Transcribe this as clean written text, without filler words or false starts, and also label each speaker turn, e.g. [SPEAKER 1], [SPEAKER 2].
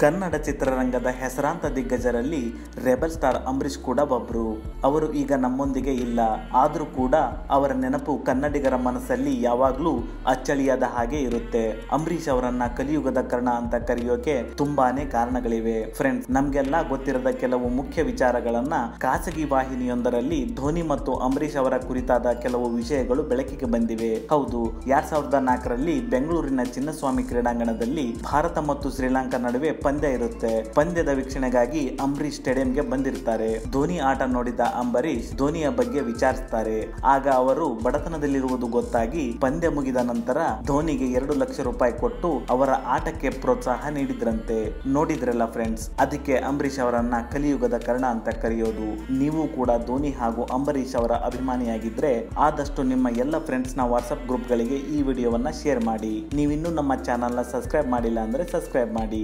[SPEAKER 1] ಕನ್ನಡ ಚಿತ್ರರಂಗದ ಹೆಸರಾಂತ ದಿಗ್ಗಜರಲ್ಲಿ rebel star Ambareesh ಕೂಡ ಒಬ್ರು. ಅವರು ಈಗ ನಮ್ಮೊಂದಿಗೆ ಇಲ್ಲ. ಆದರೂ ಕೂಡ ಅವರ ನೆನಪು ಕನ್ನಡಿಗರ ಮನಸ್ಸಲ್ಲಿ ಯಾವಾಗ್ಲೂ ಅಚ್ಚಳಿಯಾದ ಹಾಗೆ ಇರುತ್ತೆ. ಅಂಬರೀಷ್ ಅವರನ್ನ ಕಲಿಯುಗದ ಕರ್ಣ ಅಂತ ಕರೆಯೋಕೆ ತುಂಬಾನೇ ಕಾರಣಗಳಿವೆ. ಫ್ರೆಂಡ್ಸ್, ನಮ್ಗೆಲ್ಲ ಗೊತ್ತಿರದ ಕೆಲವು ಮುಖ್ಯ ವಿಚಾರಗಳನ್ನ ಖಾಸಗಿ ವಾಹಿನಿಯೊಂದರಲ್ಲಿ ಧೋನಿ ಮತ್ತು ಅಂಬರೀಷ್ ಅವರ ಕುರಿತಾದ ಕೆಲವು ವಿಷಯಗಳು ಬೆಳಕಿಗೆ ಬಂದಿವೆ. ಹೌದು, 2004ರಲ್ಲಿ ಬೆಂಗಳೂರಿನ ಚಿನ್ನಸ್ವಾಮಿ ಕ್ರೀಡಾಂಗಣದಲ್ಲಿ ಭಾರತ ಮತ್ತು ಶ್ರೀಲಂಕಾ ನಡುವೆ ಪಂದ್ಯ ಇರುತ್ತೆ. ಪಂದ್ಯದ ವೀಕ್ಷಣೆಗಾಗಿ ಅಂಬರೀಷ್ ಸ್ಟೇಡಿಯಂಗೆ ಬಂದಿರ್ತಾರೆ. ಧೋನಿ ಆಟ ನೋಡಿದ ಅಂಬರೀಷ್ ಧೋನಿಯ ಬಗ್ಗೆ ವಿಚಾರಿಸ್ತಾರೆ. ಆಗ ಅವರು ಬಡತನದಲ್ಲಿರುವುದು ಗೊತ್ತಾಗಿ ಪಂದ್ಯ ಮುಗಿದ ನಂತರ ಧೋನಿಗೆ 2 ಲಕ್ಷ ರೂಪಾಯಿ ಕೊಟ್ಟು ಅವರ ಆಟಕ್ಕೆ ಪ್ರೋತ್ಸಾಹ ನೀಡಿದ್ರಂತೆ. ನೋಡಿದ್ರಲ್ಲ ಫ್ರೆಂಡ್ಸ್, ಅದಕ್ಕೆ ಅಂಬರೀಷ್ ಅವರನ್ನ ಕಲಿಯುಗದ ಕರ್ಣ ಅಂತ ಕರೆಯೋದು. ನೀವು ಕೂಡ ಧೋನಿ ಹಾಗೂ ಅಂಬರೀಷ್ ಅವರ ಅಭಿಮಾನಿಯಾಗಿದ್ರೆ ಆದಷ್ಟು ನಿಮ್ಮ ಎಲ್ಲ ಫ್ರೆಂಡ್ಸ್ ನ ವಾಟ್ಸ್ಆಪ್ ಗ್ರೂಪ್ ಗಳಿಗೆ ಈ ವಿಡಿಯೋವನ್ನ ಶೇರ್ ಮಾಡಿ. ನೀವಿನ್ನೂ ನಮ್ಮ ಚಾನೆಲ್ ನ ಸಬ್ಸ್ಕ್ರೈಬ್ ಮಾಡಿಲ್ಲ ಅಂದ್ರೆ ಸಬ್ಸ್ಕ್ರೈಬ್ ಮಾಡಿ.